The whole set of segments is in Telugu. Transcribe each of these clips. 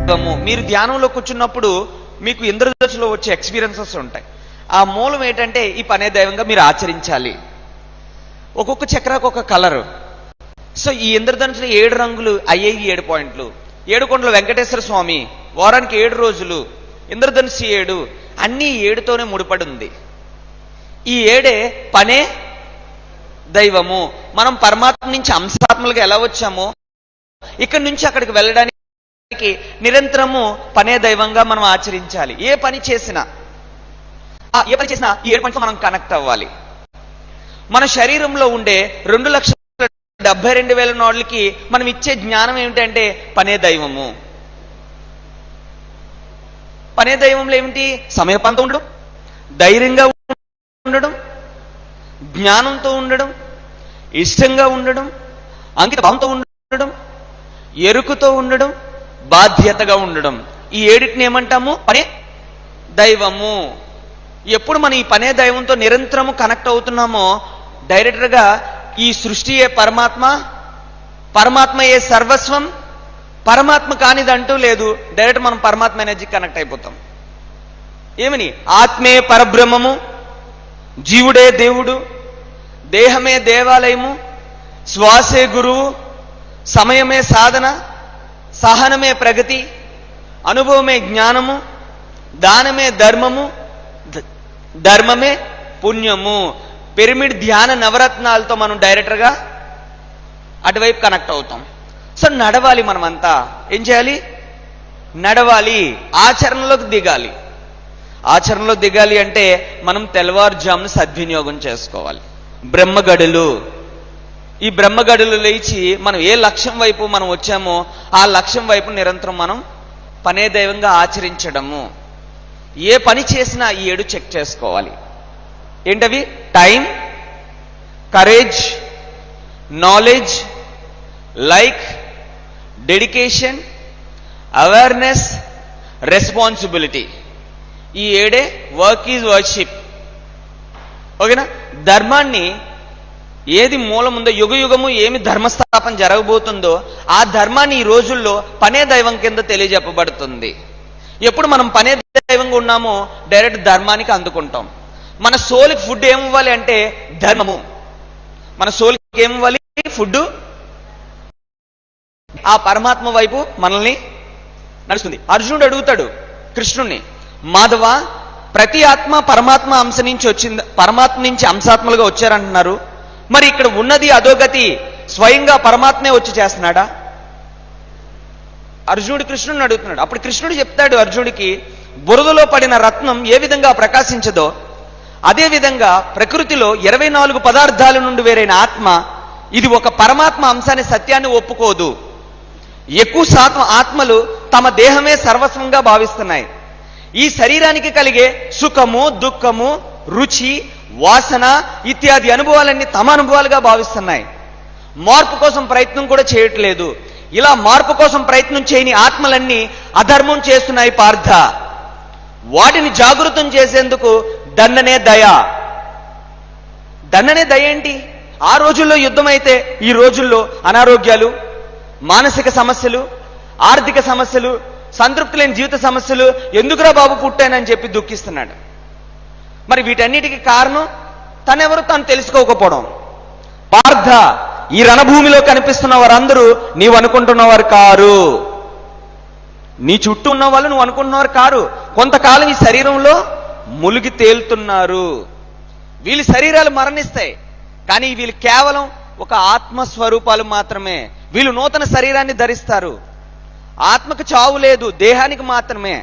దైవము. మీరు ధ్యానంలో కూర్చున్నప్పుడు మీకు ఇంద్రదశలో వచ్చే ఎక్స్పీరియన్సెస్ ఉంటాయి. ఆ మూలం ఏంటంటే ఈ పనే దైవంగా మీరు ఆచరించాలి. ఒక్కొక్క చక్రాకు ఒక కలరు. సో ఈ ఇంద్రధనుసులో 7 రంగులు అయ్యేవి 7 పాయింట్లు. 7 కొండల వెంకటేశ్వర స్వామి, వారానికి 7 రోజులు, ఇంద్రధనుసు 7, అన్నీ 7తోనే ముడిపడి ఉంది. ఈ 7 పనే దైవము. మనం పరమాత్మ నుంచి అంశాత్మలుగా ఎలా వచ్చామో ఇక్కడి నుంచి అక్కడికి వెళ్ళడానికి నిరంతరము పనే దైవంగా మనం ఆచరించాలి. ఏ పని చేసినా ఈ 7 పాయింట్స్ మనం కనెక్ట్ అవ్వాలి. మన శరీరంలో ఉండే 2,72,000 నోళ్ళకి మనం ఇచ్చే జ్ఞానం ఏమిటంటే పనే దైవము. పనే దైవంలో ఏమిటి? సమయపాంతో ఉండడం, ధైర్యంగా ఉండడం, జ్ఞానంతో ఉండడం, ఇష్టంగా ఉండడం, అంకిత భావంతో ఉండడం, ఎరుకుతో ఉండడం, బాధ్యతగా ఉండడం. ఈ 7టిని ఏమంటాము? పనే దైవము. ఎప్పుడు మనం ఈ పనే దైవంతో నిరంతరము కనెక్ట్ అవుతున్నామో డైరెక్టర్గా ఈ సృష్టియే పరమాత్మ, పరమాత్మయే సర్వస్వం, పరమాత్మ కానిదంటూ లేదు. డైరెక్ట్ మనం పరమాత్మ ఎనర్జీ కనెక్ట్ అయిపోతాం. ఏమని? ఆత్మే పరబ్రహ్మము, జీవుడే దేవుడు, దేహమే దేవాలయము, శ్వాసే గురువు, సమయమే సాధన, సహనమే ప్రగతి, అనుభవమే జ్ఞానము, దానమే ధర్మము, ధర్మమే పుణ్యము. పిరమిడ్ ధ్యాన నవరత్నాలతో మనం డైరెక్టర్గా అటువైపు కనెక్ట్ అవుతాం. సో నడవాలి. మనమంతా ఏం చేయాలి? నడవాలి, ఆచరణలోకి దిగాలి. ఆచరణలో దిగాలి అంటే మనం తెల్లవారుజామును సద్వినియోగం చేసుకోవాలి. బ్రహ్మగడులు, ఈ బ్రహ్మగడులు లేచి మనం ఏ లక్ష్యం వైపు మనం వచ్చామో ఆ లక్ష్యం వైపు నిరంతరం మనం పనే దైవంగా ఆచరించడము. ఏ పని చేసినా ఈ 7 చెక్ చేసుకోవాలి. ఏంటవి? Time, courage, knowledge, like, dedication, awareness, responsibility. ఈ 7 వర్క్ ఈజ్ వర్షిప్. ఓకేనా? ధర్మాన్ని ఏది మూలం ఉందో, యుగ యుగము ఏమి ధర్మస్థాపన జరగబోతుందో ఆ ధర్మాన్ని ఈ రోజుల్లో పనే దైవం కింద తెలియజెప్పబడుతుంది. ఎప్పుడు మనం పనే దైవంగా ఉన్నామో డైరెక్ట్ ధర్మానికి అందుకుంటాం. మన సోల్కి ఫుడ్ ఏమివ్వాలి అంటే ధర్మము. మన సోల్కి ఏమివ్వాలి? ఫుడ్. ఆ పరమాత్మ వైపు మనల్ని నడుస్తుంది. అర్జునుడు అడుగుతాడు కృష్ణుణ్ణి, మాధవ, ప్రతి ఆత్మ పరమాత్మ అంశ నుంచి వచ్చింది, పరమాత్మ నుంచి అంశాత్మలుగా వచ్చారంటున్నారు, మరి ఇక్కడ ఉన్నది అధోగతి స్వయంగా పరమాత్మే వచ్చి చేస్తున్నాడా? అర్జునుడు కృష్ణుడిని అడుగుతున్నాడు. అప్పుడు కృష్ణుడు చెప్తాడు అర్జునుడికి, బురదలో పడిన రత్నం ఏ విధంగా ప్రకాశించదో అదే విధంగా ప్రకృతిలో 24 పదార్థాల నుండి వేరైన ఆత్మ ఇది ఒక పరమాత్మ అంశాన్ని, సత్యాన్ని ఒప్పుకోదు. ఎక్కువ శాతం ఆత్మలు తమ దేహమే సర్వస్వంగా భావిస్తున్నాయి. ఈ శరీరానికి కలిగే సుఖము, దుఃఖము, రుచి, వాసన ఇత్యాది అనుభవాలన్నీ తమ అనుభవాలుగా భావిస్తున్నాయి. మార్పు కోసం ప్రయత్నం కూడా చేయట్లేదు. ఇలా మార్పు కోసం ప్రయత్నం చేయని ఆత్మలన్నీ అధర్మం చేస్తున్నాయి పార్థ. వాటిని జాగృతం చేసేందుకు దండనే దయ. దండనే దయ ఏంటి? ఆ రోజుల్లో యుద్ధం అయితే ఈ రోజుల్లో అనారోగ్యాలు, మానసిక సమస్యలు, ఆర్థిక సమస్యలు, సంతృప్తి లేని జీవిత సమస్యలు, ఎందుకురా బాబు పుట్టానని చెప్పి దుఃఖిస్తున్నాడు. మరి వీటన్నిటికీ కారణం తనెవరో తాను తెలుసుకోకపోవడం. పార్థ, ఈ రణభూమిలో కనిపిస్తున్న వారందరూ నీవు అనుకుంటున్నవారు కారు. నీ చుట్టూ ఉన్న వాళ్ళు నువ్వు అనుకుంటున్నవారు కారు. కొంతకాలం ఈ శరీరంలో ములిగి తేలుతున్నారు. వీళ్ళ శరీరాలు మరణిస్తాయి, కానీ వీళ్ళు కేవలం ఒక ఆత్మస్వరూపాలు మాత్రమే. వీళ్ళు నూతన శరీరాన్ని ధరిస్తారు. ఆత్మకు చావు లేదు, దేహానికి మాత్రమే.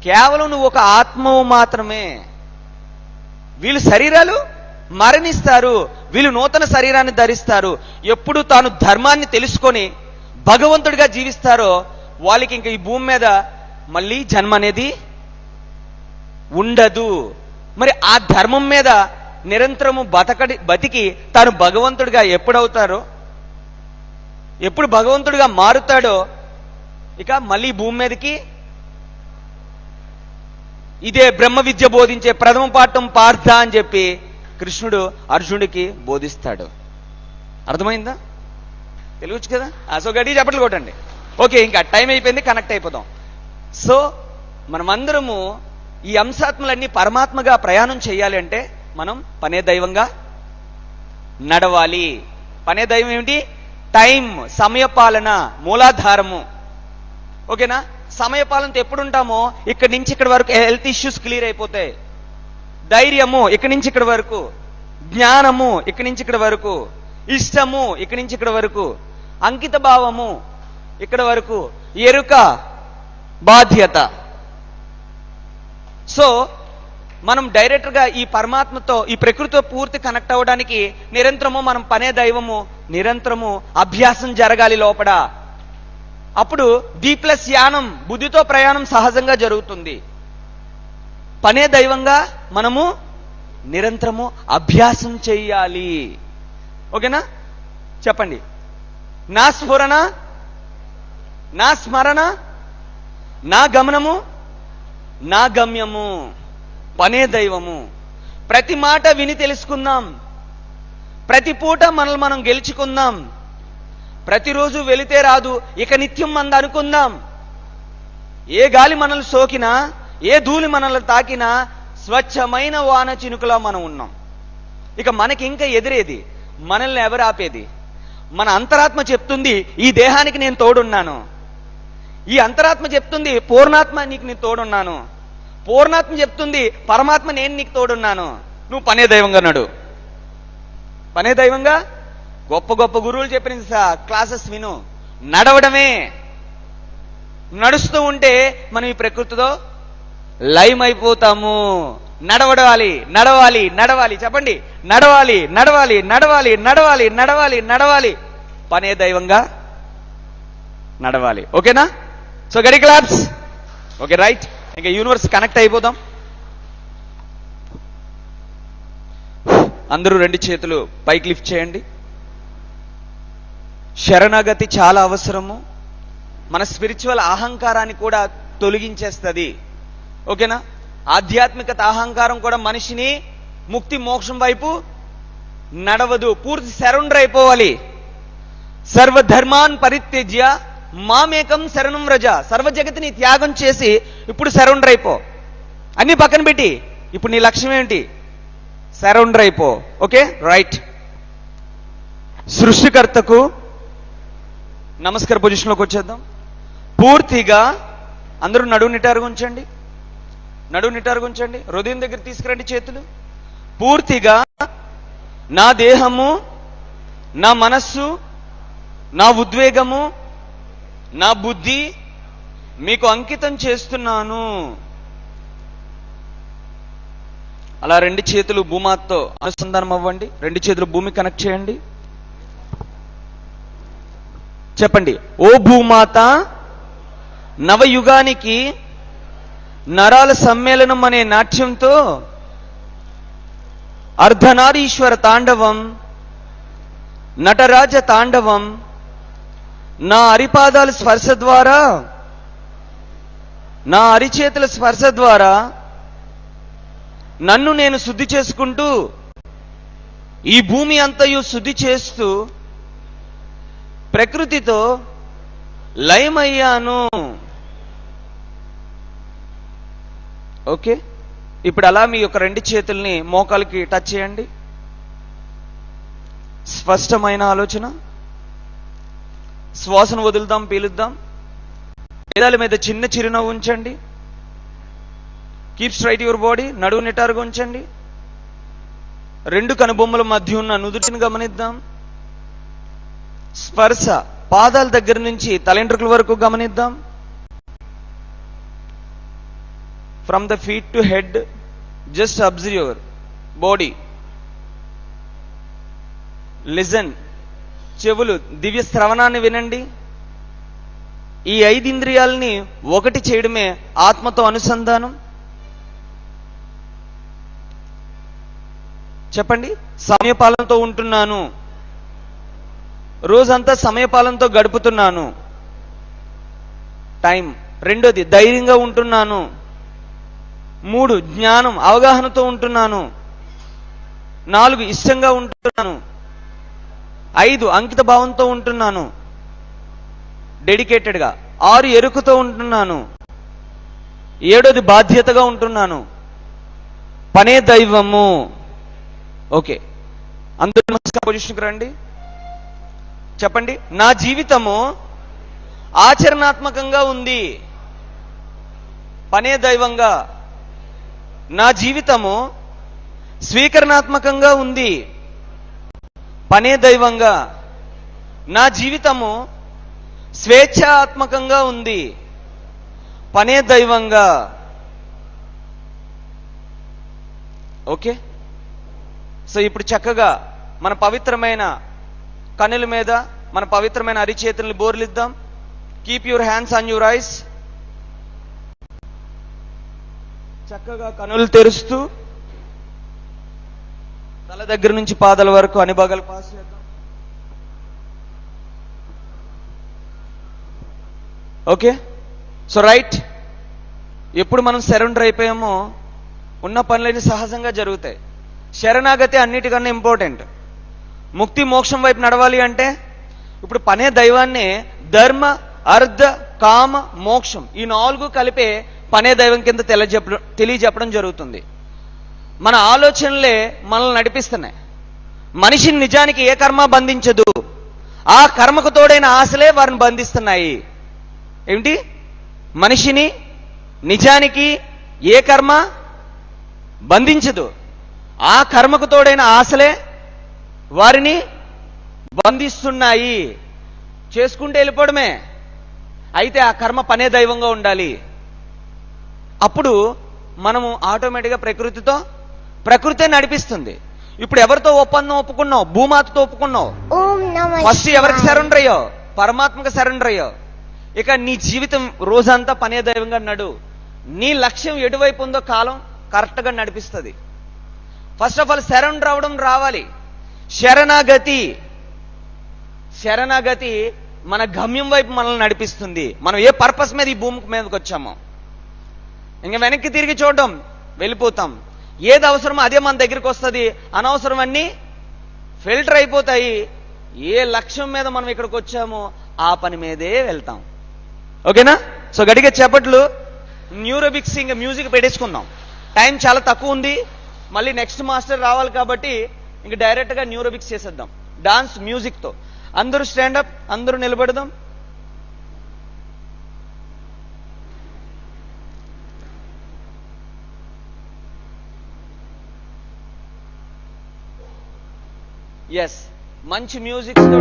కేవలం నువ్వు ఒక ఆత్మవు మాత్రమే. వీళ్ళు శరీరాలు మరణిస్తారు, వీళ్ళు నూతన శరీరాన్ని ధరిస్తారు. ఎప్పుడు తాను ధర్మాన్ని తెలుసుకొని భగవంతుడిగా జీవిస్తారో వాళ్ళకి ఇంకా ఈ భూమి మీద మళ్ళీ జన్మ అనేది ఉండదు. మరి ఆ ధర్మం మీద నిరంతరము బతికి తాను భగవంతుడిగా ఎప్పుడవుతారో, ఎప్పుడు భగవంతుడిగా మారుతాడో ఇక మళ్ళీ భూమి మీదకి ఇదే బ్రహ్మ విద్య బోధించే ప్రథమ పాఠం పార్థ అని చెప్పి కృష్ణుడు అర్జునుడికి బోధిస్తాడు. అర్థమైందా? తెలియచ్చు కదా? సో గట్టి చప్పట్లు కొట్టండి. ఓకే, ఇంకా టైం అయిపోయింది, కనెక్ట్ అయిపోదాం. సో మనమందరము ఈ అంశాత్మలన్నీ పరమాత్మగా ప్రయాణం చేయాలి అంటే మనం పనే దైవంగా నడవాలి. పనే దైవం ఏమిటి? టైం, సమయపాలన మూలాధారము. ఓకేనా? సమయపాలనతో ఎప్పుడు ఉంటామో ఇక్కడి నుంచి ఇక్కడి వరకు హెల్త్ ఇష్యూస్ క్లియర్ అయిపోతాయి. ధైర్యము ఇక్కడి నుంచి ఇక్కడి వరకు, జ్ఞానము ఇక్కడి నుంచి ఇక్కడి వరకు, ఇష్టము ఇక్కడి నుంచి ఇక్కడి వరకు, అంకిత భావము ఇక్కడ వరకు, ఎరుక, బాధ్యత. సో మనం డైరెక్ట్గా ఈ పరమాత్మతో, ఈ ప్రకృతితో పూర్తి కనెక్ట్ అవ్వడానికి నిరంతరము మనం పనే దైవము నిరంతరము అభ్యాసం జరగాలి లోపల. అప్పుడు D+ యానం, బుద్ధితో ప్రయాణం సహజంగా జరుగుతుంది. పనే దైవంగా మనము నిరంతరము అభ్యాసం చెయ్యాలి. ఓకేనా? చెప్పండి. నా స్ఫురణ, నా స్మరణ, నా గమనము, నా గమ్యము. పనే దైవము. ప్రతి మాట విని తెలుసుకుందాం, ప్రతి పూట మనల్ని మనం గెలుచుకుందాం. ప్రతిరోజు వెళితే రాదు, ఇక నిత్యం మంద అనుకుందాం. ఏ గాలి మనల్ని సోకినా, ఏ ధూళి మనల్ని తాకినా స్వచ్ఛమైన వాన చినుకలా మనం ఉన్నాం. ఇక మనకి ఇంకా ఎదురేది? మనల్ని ఎవరు ఆపేది? మన అంతరాత్మ చెప్తుంది ఈ దేహానికి నేను తోడున్నాను. ఈ అంతరాత్మ చెప్తుంది పూర్ణాత్మ నీకు నేను తోడున్నాను. పూర్ణాత్మ చెప్తుంది పరమాత్మ నేను నీకు తోడున్నాను. నువ్వు పనే దైవంగా నడు. పనే దైవంగా గొప్ప గొప్ప గురువులు చెప్పిన క్లాసెస్ విను. నడవడమే. నడుస్తూ ఉంటే మనం ఈ ప్రకృతితో లైమ్ అయిపోతాము. నడవడాలి, నడవాలి, నడవాలి. చెప్పండి. నడవాలి, నడవాలి, నడవాలి, నడవాలి, నడవాలి, నడవాలి. పనే దైవంగా నడవాలి. ఓకేనా? సో గడి క్లాప్స్. Okay, right. ఇంకా యూనివర్స్ కనెక్ట్ అయిపోదాం. అందరూ 2 చేతులు పైకి లిఫ్ట్ చేయండి. శరణాగతి చాలా అవసరము. మన స్పిరిచువల్ అహంకారాన్ని కూడా తొలగించేస్తుంది. ఓకేనా? ఆధ్యాత్మికత అహంకారం కూడా మనిషిని ముక్తి మోక్షం వైపు నడవదు. పూర్తి సరెండర్ అయిపోవాలి. సర్వధర్మాన్ పరిత్యజ్య మామేకం శరణం వ్రజ. సర్వ జగతిని త్యాగం చేసి ఇప్పుడు సరెండర్ అయిపో. అన్ని పక్కన పెట్టి ఇప్పుడు నీ లక్ష్యం ఏంటి? సరెండర్ అయిపో. Okay, right. సృష్టికర్తకు నమస్కార పొజిషన్లోకి వచ్చేద్దాం. పూర్తిగా అందరూ నడువు నిటారుగా ఉంచండి. నడువు నిటారుగా ఉంచండి. హృదయం దగ్గర తీసుకురండి చేతులు. పూర్తిగా నా దేహము, నా మనస్సు, నా ఉద్వేగము, నా బుద్ధి మీకు అంకితం చేస్తున్నాను. అలా 2 చేతులు భూమాతో అనుసంధానం అవ్వండి. 2 చేతులు భూమి కనెక్ట్ చేయండి. చెప్పండి. ఓ భూమాత, నవయుగానికి నరాల సమ్మేళనం అనే నాట్యంతో అర్ధనారీశ్వర తాండవం, నటరాజ తాండవం నా అరిపాదాల స్పర్శ ద్వారా, నా అరిచేతుల స్పర్శ ద్వారా నన్ను నేను శుద్ధి చేసుకుంటూ ఈ భూమి అంతయు శుద్ధి చేస్తూ ప్రకృతితో లయమయ్యాను. ఓకే, ఇప్పుడు అలా మీ యొక్క 2 చేతుల్ని మోకాలికి టచ్ చేయండి. స్పష్టమైన ఆలోచన. శ్వాసను వదులుదాం, పీలుద్దాం. వేదాల మీద చిన్న చిరునవ్వు ఉంచండి. Keep straight your body. నడువు నిటారుగా ఉంచండి. 2 కనుబొమ్మల మధ్య ఉన్న నుదుటిని గమనిద్దాం. స్పర్శ పాదాల దగ్గర నుంచి తలెంట్రుకల వరకు గమనిద్దాం. From the feet to head just observe your body. Listen. చెవులు దివ్య శ్రవణాన్ని వినండి. ఈ 5 ఇంద్రియాలని ఒకటి చేయడమే ఆత్మతో అనుసంధానం. చెప్పండి. సమయపాలనతో ఉంటున్నాను. రోజంతా సమయపాలనతో గడుపుతున్నాను. టైం. 2ది ధైర్యంగా ఉంటున్నాను. 3 జ్ఞానం, అవగాహనతో ఉంటున్నాను. 4 ఇష్టంగా ఉంటున్నాను. 5 అంకిత భావంతో ఉంటున్నాను. డెడికేటెడ్గా. 6 ఎరుకుతో ఉంటున్నాను. 7వది బాధ్యతగా ఉంటున్నాను. పనే దైవము. ఓకే, అందరూ నమస్కారం, పొజిషన్కి రండి. చెప్పండి, నా జీవితము ఆచరణాత్మకంగా ఉంది, పనే దైవంగా. నా జీవితము స్వీకరణాత్మకంగా ఉంది, పనే దైవంగా. నా జీవితము స్వేచ్ఛాత్మకంగా ఉంది, పనే దైవంగా. ఓకే, సో ఇప్పుడు చక్కగా మన పవిత్రమైన కన్నుల మీద మన పవిత్రమైన అరిచేతుల్ని బోర్లిద్దాం. Keep your hands on your eyes. చక్కగా కన్నులు తెరుస్తూ తల దగ్గర నుంచి పాదాల వరకు అన్ని భాగాలు పాస్ చేద్దాం. Okay, so right. ఎప్పుడు మనం సరెండర్ అయిపోయామో ఉన్న పనులన్నీ సహజంగా జరుగుతాయి. శరణాగతి అన్నిటికన్నా ఇంపార్టెంట్. ముక్తి మోక్షం వైపు నడవాలి అంటే ఇప్పుడు పనే దైవాన్ని ధర్మ అర్థ కామ మోక్షం ఈ 4 కలిపే పనే దైవం కింద తెలియజెప్పడం జరుగుతుంది. మన ఆలోచనలే మనల్ని నడిపిస్తున్నాయి. మనిషిని నిజానికి ఏ కర్మ బంధించదు, ఆ కర్మకు తోడైన ఆశలే వారిని బంధిస్తున్నాయి. ఏమిటి? మనిషిని నిజానికి ఏ కర్మ బంధించదు, ఆ కర్మకు తోడైన ఆశలే వారిని బంధిస్తున్నాయి. చేసుకుంటే వెళ్ళిపోవడమే. అయితే ఆ కర్మ పనే దైవంగా ఉండాలి. అప్పుడు మనము ఆటోమేటిక్గా ప్రకృతే నడిపిస్తుంది. ఇప్పుడు ఎవరితో ఒప్పందం ఒప్పుకున్నావు? భూమాతతో ఒప్పుకున్నావు. ఫస్ట్ ఎవరికి సరెండర్ అయ్యో? పరమాత్మకు సరెండర్ అయ్యో. ఇక నీ జీవితం రోజంతా పనే దైవంగా నడు. నీ లక్ష్యం ఎటువైపు ఉందో కాలం కరెక్ట్గా నడిపిస్తుంది. ఫస్ట్ ఆఫ్ ఆల్ సరెండర్ అవడం రావాలి. శరణాగతి మన గమ్యం వైపు మనల్ని నడిపిస్తుంది. మనం ఏ పర్పస్ మీద ఈ భూమి మీదకి వచ్చామో ఇంకా వెనక్కి తిరిగి చూడడం, వెళ్ళిపోతాం. ఏది అవసరమో అదే మన దగ్గరికి వస్తుంది. అనవసరం అన్నీ ఫిల్టర్ అయిపోతాయి. ఏ లక్ష్యం మీద మనం ఇక్కడికి వచ్చామో ఆ పని మీదే వెళ్తాం. ఓకేనా? సో గట్టిగా చెప్పట్లు. న్యూరోబిక్స్ ఇంకా మ్యూజిక్ పెట్టేసుకుందాం. టైం చాలా తక్కువ ఉంది. మళ్ళీ నెక్స్ట్ మాస్టర్ రావాలి కాబట్టి ఇంక డైరెక్ట్గా న్యూరోబిక్స్ చేసేద్దాం డాన్స్ మ్యూజిక్తో. అందరూ స్టాండప్, అందరూ నిలబడదాం. ఎస్, మంచి మ్యూజిక్ తో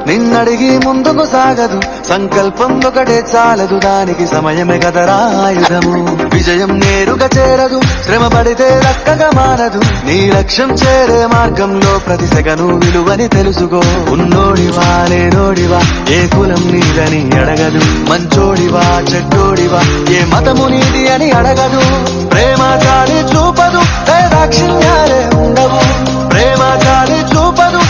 నిన్నడిగి ముందుకు సాగదు, సంకల్పం ఒకటే చాలదు, దానికి సమయమే కదరా ఆయుధము. విజయం నేరుగా చేరదు, శ్రమ పడితే దక్కగా మారదు. నీ లక్ష్యం చేరే మార్గంలో ప్రతి సెగను విలువని తెలుసుకో. ఉన్నోడివా లేనోడివా, ఏ కులం నీదని అడగదు. మంచోడివా చెడ్డోడివా, ఏ మతము నీది అని అడగదు. ప్రేమ గాలి చూపదు, దాక్షిణ్యాలే ఉండవు. ప్రేమ గాలి చూపదు,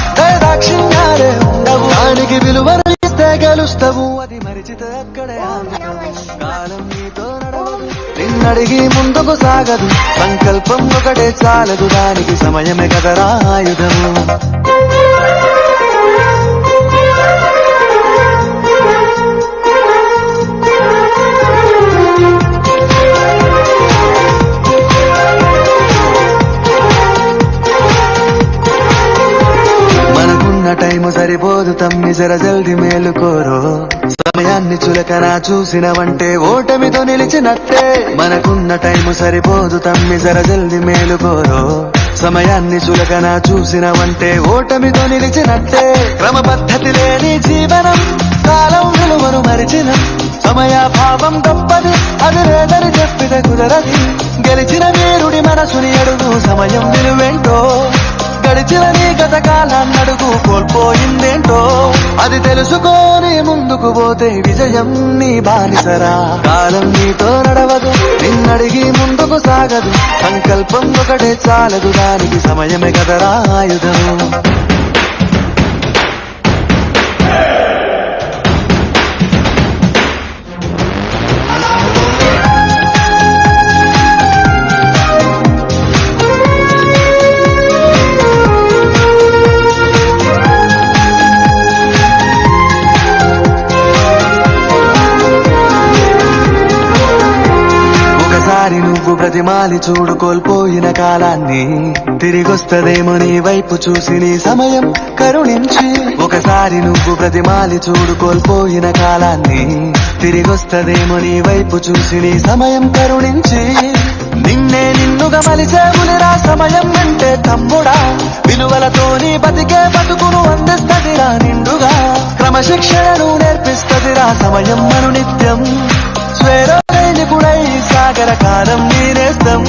దాక్షిణ్యాలే ఉండవు. దానికి విలువనిస్తే గెలుస్తావు, అది మరిచితే అక్కడే కాలం నీతో నడవదు. నిన్నడిగి ముందుకు సాగదు, సంకల్పం ఒకటే చాలదు, దానికి సమయమే కదరా ఆయుధము. టైము సరిపోదు తమ్మి, జర జల్ది మేలుకోరో. సమయాన్ని చులకన చూసినవంటే ఓటమితో నిలిచినట్టే. మనకున్న టైము సరిపోదు తమ్మి, జర జల్ది మేలుకోరో. సమయాన్ని చులకన చూసినవంటే ఓటమితో నిలిచినట్టే. క్రమపద్ధతి లేని జీవనం, కాలం విలువను మరిచిన. సమయాభావం గొప్పది, అది లేదని చెప్పితే కుదరది. గెలిచిన వీరుడి మనసుని అడుగు, సమయం విలువేంటో. గడిచిన నీ గత కాలాన్నడుగు కోల్పోయిందేంటో అది తెలుసుకొని ముందుకు పోతే విజయం నీ బానిసరా. కాలం నీతో నడవదు, నిన్నడిగి ముందుకు సాగదు, సంకల్పం ఒకటే చాలదు, దానికి సమయమే కదరా ఆయుధం. ఒకసారి నువ్వు బ్రతిమాలి చూడు కోల్పోయిన కాలాన్ని, తిరిగొస్తదేమో నీ వైపు చూసి నీ సమయం కరుణించి. ఒకసారి నువ్వు బ్రతిమాలి చూడు కోల్పోయిన కాలాన్ని, తిరిగొస్తదేమో నీ వైపు చూసి నీ సమయం కరుణించి. నిన్నే నిన్నుగా మలిచేవులిరా సమయం అంటే తమ్ముడా, విలువలతోని బతికే బతుకును అందిస్తదిరా నిండుగా, క్రమశిక్షణను నేర్పిస్తదిరా సమయం మను నిత్యం. స్వేరోదైనికుడై సాగర కాలం నీనేస్తం,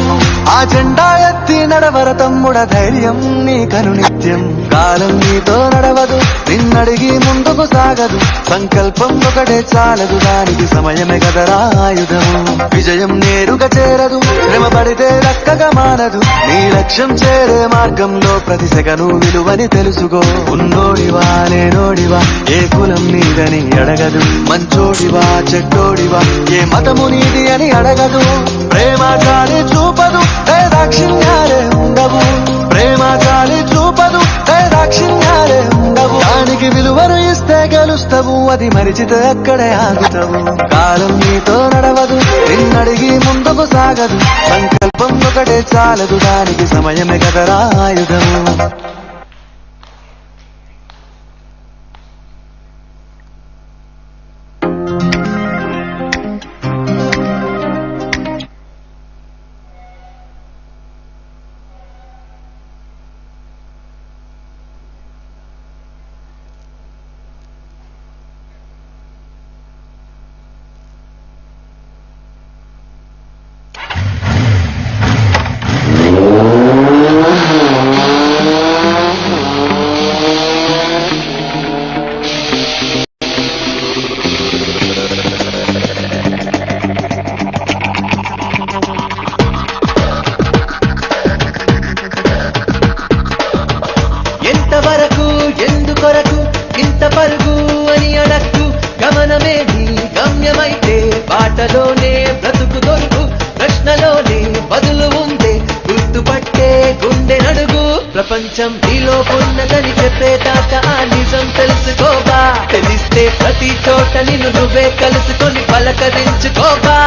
ఆ జెండా ఎత్తి నడవర తమ్ముడ ధైర్యం నీకను నిత్యం. కాలం నీతో నడవదు, నిన్నడిగి ముందుకు సాగదు, సంకల్పం ఒకటే చాలదు, దానికి సమయమే కదరా ఆయుధము. విజయం నేరుగా చేరదు, శ్రమ పడితే దక్కగా మానదు, నీ లక్ష్యం చేరే మార్గంలో ప్రతి సెకను విలువని తెలుసుకో. ఉన్నోడివా లేనోడివా ఏ కులం నీదని అడగదు, మంచోడివా చెడ్డోడివా ఏ మతము నీది అని అడగదు. ప్రేమ గాలి చూపదు, దాక్షిణ్యాలే ఉండవు, ప్రేమ గాలి చూపదు, దాక్షిణ్యాలే ఉండవు, దానికి విలువను ఇస్తే గెలుస్తావు, అది మరిచితే అక్కడే ఆగుతావు. కాలం నీతో నడవదు, నిన్నడిగి ముందుకు సాగదు, సంకల్పం ఒకటే చాలదు, దానికి సమయమే కదరా ఆయుధము. ఎంతవరకు ఎందుకొరకు ఇంత పరుగు అని అడక్కు, గమనమే నీ గమ్యమైతే బాటలోనే బ్రతుకు దొరుకు, ప్రశ్నలోనే బదులు ఉందే గుర్తుపట్టే గుండె నడుగు. ప్రపంచం నీలో ఉన్నదని చెప్పేదాకా ఆ నిజం తెలుసుకోబా, తెలిస్తే ప్రతి చోట నిన్ను నువ్వే కలుసుకొని పలకరించుకోబా.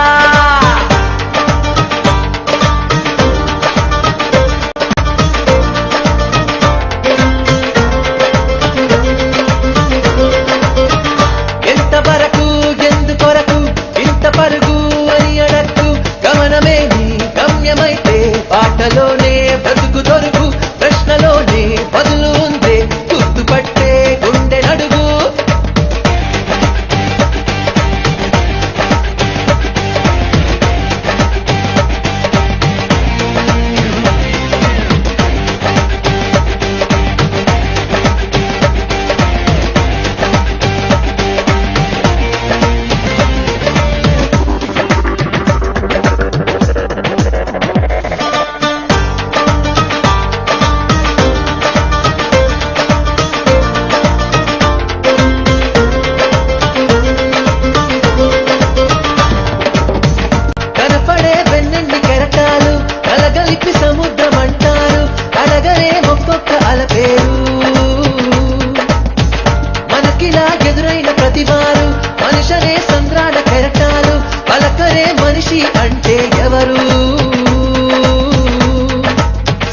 ఎంతవరకు ఎందుకొరకు ఇంత పరుగు అని అడక్కు, గమనమే నీ గమ్యమైతే బాటలోనే బ్రతుకు దొరుకు, ప్రశ్నలోనే బదులు ఉందే గుర్తుపట్టే గుండె నడుగు.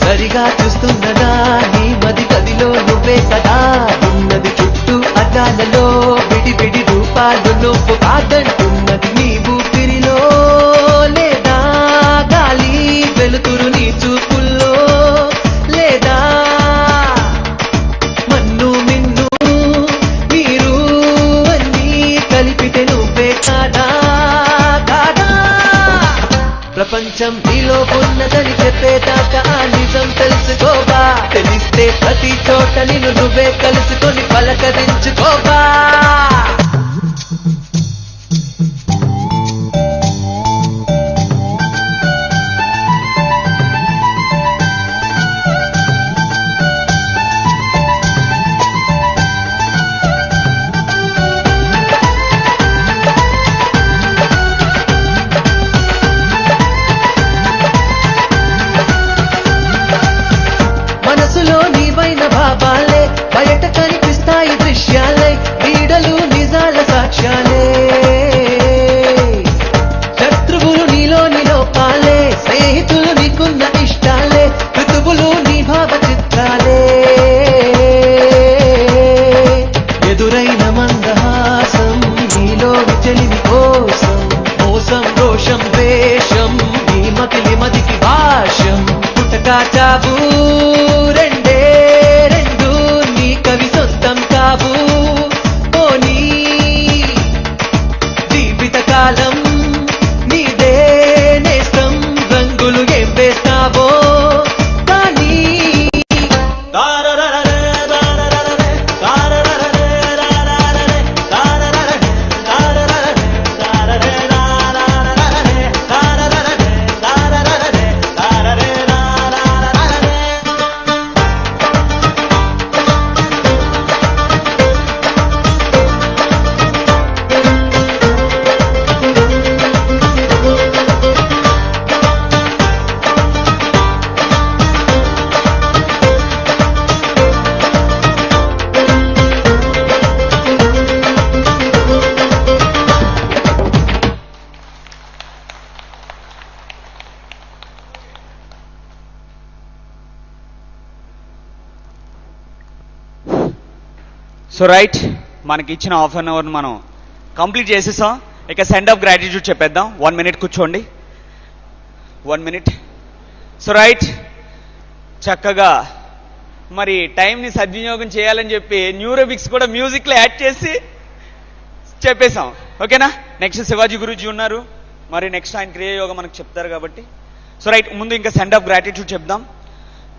సరిగా చూస్తున్నదా నీ మది గదిలో నువ్వే సదా ఉన్నది, చుట్టూ అద్దాలలో విడి విడి రూపాలు నువ్వు కాదంటున్నది నీ ఊపిరిలో, లేదా గాలి వెలుతురు నీ చూపుల్లో, లేదా మన్ను మిన్ను మీరు అన్నీ కలిపితే నువ్వే కాదా కాదా. ప్రపంచం నీలో ఉన్నదని చెప్పేదాకా ఆ నిజం తెలుసుకోబా. తెలిస్తే ప్రతి చోట నిన్ను నువ్వే కలుసుకొని పలకరించుకోవా. మనసులో నీవైన భావాలే బయట కనిపిస్తాయి దృశ్యాలే, వీడలు నిజాల సాక్ష్యాలే. శత్రువులు నీలోని లోపాలే, స్నేహితులు నీకున్న ఇష్టాలే, ఋతువులు నీ భావ చిత్రాలే. ఎదురైన మందహాసం నీలోని చెలిమి కోసం, మోసం రోషం ద్వేషం నీ మకిలి మదికి భాష్యం. పుటకా చావు రెండే రెండు నీ కవి సొంతం కావు. పోనీ జీవిత కాలం నీదే నేస్తం, రంగులు ఏం వేస్తావో కానీ. సో రైట్, మనకి ఇచ్చిన హాఫ్ అన్ అవర్ని మనం కంప్లీట్ చేసేసాం. ఇక సెండ్ ఆఫ్ గ్రాటిట్యూడ్ చెప్పేద్దాం. 1 minute కూర్చోండి. 1 minute. సో రైట్, చక్కగా మరి టైంని సద్వినియోగం చేయాలని చెప్పి న్యూరోబిక్స్ కూడా మ్యూజిక్లో యాడ్ చేసి చెప్పేశాం. ఓకేనా? నెక్స్ట్ శివాజీ గురూజీ ఉన్నారు, మరి నెక్స్ట్ ఆయన క్రియాయోగం మనకు చెప్తారు కాబట్టి. సో రైట్, ముందు ఇంకా సెండ్ ఆఫ్ గ్రాటిట్యూడ్ చెప్దాం.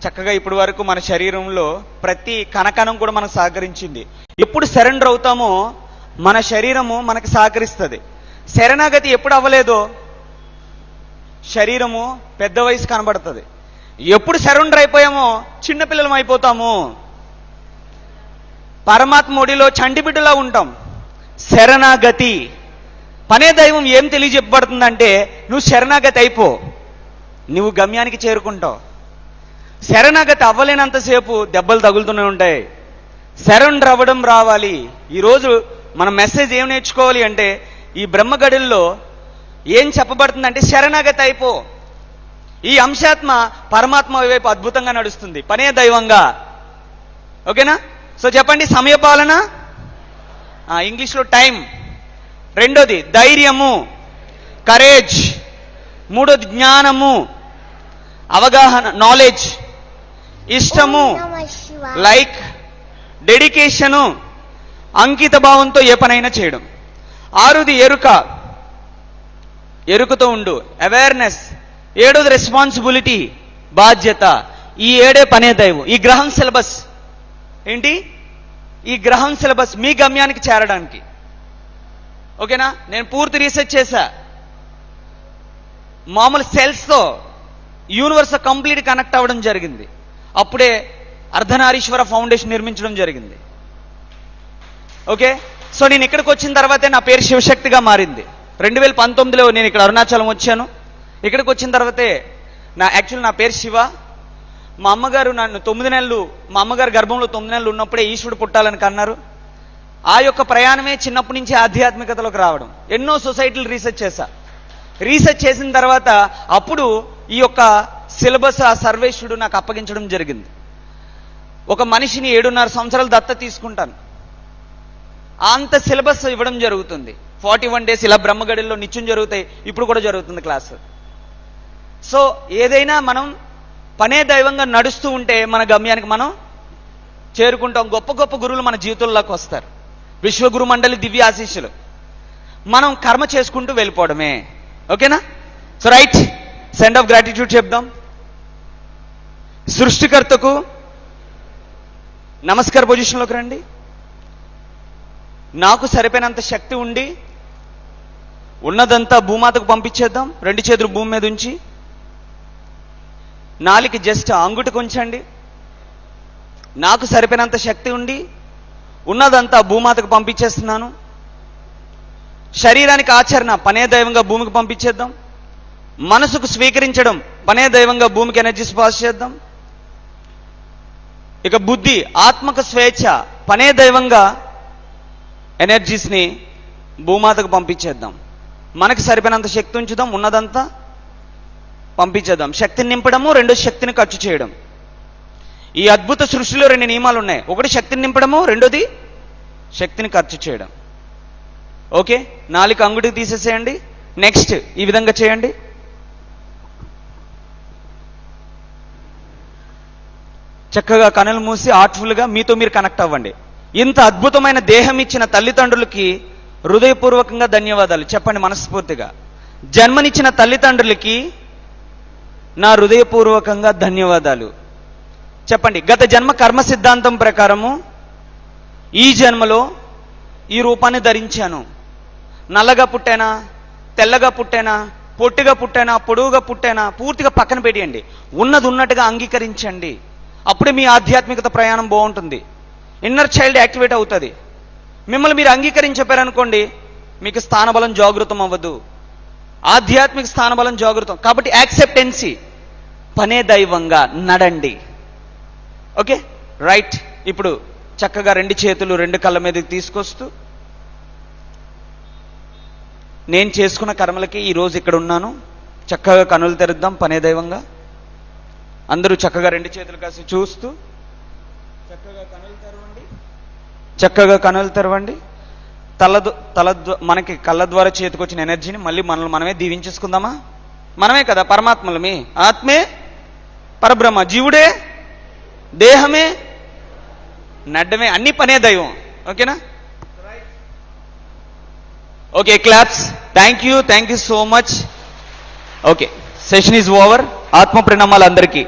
చక్కగా ఇప్పటి వరకు మన శరీరంలో ప్రతి కణకణం కూడా మనకు సహకరించింది. ఎప్పుడు సరెండర్ అవుతామో మన శరీరము మనకు సహకరిస్తుంది. శరణాగతి ఎప్పుడు అవ్వలేదో శరీరము పెద్ద వయసు కనబడుతుంది. ఎప్పుడు సరెండర్ అయిపోయామో చిన్నపిల్లలం అయిపోతాము. పరమాత్మ ఒడిలో చంటిబిడ్డలా ఉంటాం. శరణాగతి పనే దైవం ఏం తెలియజెప్పబడుతుందంటే, నువ్వు శరణాగతి అయిపో, నువ్వు గమ్యానికి చేరుకుంటావు. శరణాగతి అవ్వలేనంతసేపు దెబ్బలు తగులుతూనే ఉంటాయి. శరణ్ అవ్వడం రావాలి. ఈరోజు మన మెసేజ్ ఏం నేర్చుకోవాలి అంటే, ఈ బ్రహ్మగడుల్లో ఏం చెప్పబడుతుందంటే శరణాగతి అయిపో. ఈ అంశాత్మ పరమాత్మ వైపు అద్భుతంగా నడుస్తుంది పనే దైవంగా. ఓకేనా? సో చెప్పండి, సమయపాలన, ఇంగ్లీష్లో టైం, రెండోది ధైర్యము, కరేజ్, మూడోది జ్ఞానము, అవగాహన, నాలెడ్జ్, ఇష్టము, లైక్, డెడికేషను, అంకిత భావంతో ఏ పనైనా చేయడం. ఆరుది ఎరుక, ఎరుకతో ఉండు, అవేర్నెస్. ఏడోది రెస్పాన్సిబిలిటీ, బాధ్యత. ఈ ఏడే పనే దైవం. ఈ గ్రహం సిలబస్ ఏంటి? ఈ గ్రహం సిలబస్ మీ గమ్యానికి చేరడానికి. ఓకేనా? నేను పూర్తి రీసెర్చ్ చేశా. మామూలు సెల్స్తో యూనివర్స్ కంప్లీట్ కనెక్ట్ అవ్వడం జరిగింది. అప్పుడే అర్ధనారీశ్వర ఫౌండేషన్ నిర్మించడం జరిగింది. ఓకే, సో నేను ఇక్కడికి వచ్చిన తర్వాతే నా పేరు శివశక్తిగా మారింది. 2019లో నేను ఇక్కడ అరుణాచలం వచ్చాను. ఇక్కడికి వచ్చిన తర్వాతే నా పేరు శివ. మా అమ్మగారు నన్ను 9 నెలలు, మా అమ్మగారు గర్భంలో 9 నెలలు ఉన్నప్పుడే ఈశ్వరుడు పుట్టాలని కన్నారు. ఆ యొక్క ప్రయాణమే చిన్నప్పటి నుంచి ఆధ్యాత్మికతలోకి రావడం. ఎన్నో సొసైటీలు రీసెర్చ్ చేశా. రీసెర్చ్ చేసిన తర్వాత అప్పుడు ఈ యొక్క సిలబస్ ఆ సర్వేశ్వరుడు నాకు అప్పగించడం జరిగింది. ఒక మనిషిని 7.5 సంవత్సరాలు దత్త తీసుకుంటాను, అంత సిలబస్ ఇవ్వడం జరుగుతుంది. 41 days ఇలా బ్రహ్మగడిలో నిత్యం జరుగుతాయి. ఇప్పుడు కూడా జరుగుతుంది క్లాసు. సో ఏదైనా మనం పనే దైవంగా నడుస్తూ ఉంటే మన గమ్యానికి మనం చేరుకుంటాం. గొప్ప గొప్ప గురువులు మన జీవితంలోకి వస్తారు. విశ్వగురు మండలి దివ్య ఆశీస్సులు. మనం కర్మ చేసుకుంటూ వెళ్ళిపోవడమే. ఓకేనా? So right, send off gratitude చెప్దాం. సృష్టికర్తకు, నమస్కార పొజిషన్లోకి రండి. నాకు సరిపోయినంత శక్తి ఉండి ఉన్నదంతా భూమాతకు పంపించేద్దాం. 2 చేతులు భూమి మీద ఉంచి నాలికి జస్ట్ అంగుటికి ఉంచండి. నాకు సరిపోయినంత శక్తి ఉండి ఉన్నదంతా భూమాతకు పంపించేస్తున్నాను. శరీరానికి ఆచరణ పనే దైవంగా భూమికి పంపించేద్దాం. మనసుకు స్వీకరించడం పనే దైవంగా భూమికి ఎనర్జీస్ పాస్ చేద్దాం. ఇక బుద్ధి ఆత్మక స్వేచ్ఛ పనే దైవంగా ఎనర్జీస్ని భూమాతకు పంపించేద్దాం. మనకి సరిపోయినంత శక్తి ఉంచుదాం, ఉన్నదంతా పంపించేద్దాం. శక్తిని నింపడము, 2 శక్తిని ఖర్చు చేయడం. ఈ అద్భుత సృష్టిలో 2 నియమాలు ఉన్నాయి. ఒకటి శక్తిని నింపడము, 2ది శక్తిని ఖర్చు చేయడం. ఓకే, నాలుక అంగుటికి తీసేసేయండి. నెక్స్ట్ ఈ విధంగా చేయండి. చక్కగా కనులు మూసి ఆర్ట్ఫుల్గా మీతో మీరు కనెక్ట్ అవ్వండి. ఇంత అద్భుతమైన దేహం ఇచ్చిన తల్లిదండ్రులకి హృదయపూర్వకంగా ధన్యవాదాలు చెప్పండి మనస్ఫూర్తిగా. జన్మనిచ్చిన తల్లిదండ్రులకి నా హృదయపూర్వకంగా ధన్యవాదాలు చెప్పండి. గత జన్మ కర్మ సిద్ధాంతం ప్రకారము ఈ జన్మలో ఈ రూపాన్ని ధరించాను. నల్లగా పుట్టానా, తెల్లగా పుట్టానా, పొట్టిగా పుట్టానా, పొడవుగా పుట్టానా, పూర్తిగా పక్కన పెట్టేయండి. ఉన్నది ఉన్నట్టుగా అంగీకరించండి. అప్పుడే మీ ఆధ్యాత్మికత ప్రయాణం బాగుంటుంది. ఇన్నర్ చైల్డ్ యాక్టివేట్ అవుతుంది. మిమ్మల్ని మీరు అంగీకరించారనుకోండి, మీకు స్థానబలం జాగృతం అవ్వదు, ఆధ్యాత్మిక స్థానబలం జాగృతం. కాబట్టి యాక్సెప్టెన్సీ పనే దైవంగా నడండి. Okay right. ఇప్పుడు చక్కగా 2 చేతులు 2 కళ్ళ మీదకి తీసుకొస్తూ, నేను చేసుకున్న కర్మలకి ఈరోజు ఇక్కడ ఉన్నాను. చక్కగా కనులు తెరుద్దాం పనే దైవంగా. అందరూ చక్కగా 2 చేతులు కాసి చూస్తూ చక్కగా కనులు తెరవండి. చక్కగా కనులు తెరవండి. మనకి కళ్ళ ద్వారా చేతికొచ్చిన ఎనర్జీని మళ్ళీ మనల్ని మనమే దీవించేసుకుందామా? మనమే కదా పరమాత్మలమే. ఆత్మే పరబ్రహ్మ, జీవుడే, దేహమే, నడ్డమే, అన్ని పనే దైవం. ఓకేనా? Okay, claps. Thank you so much. Okay, session is over. ఆత్మ ప్రణామాలు అందరికీ.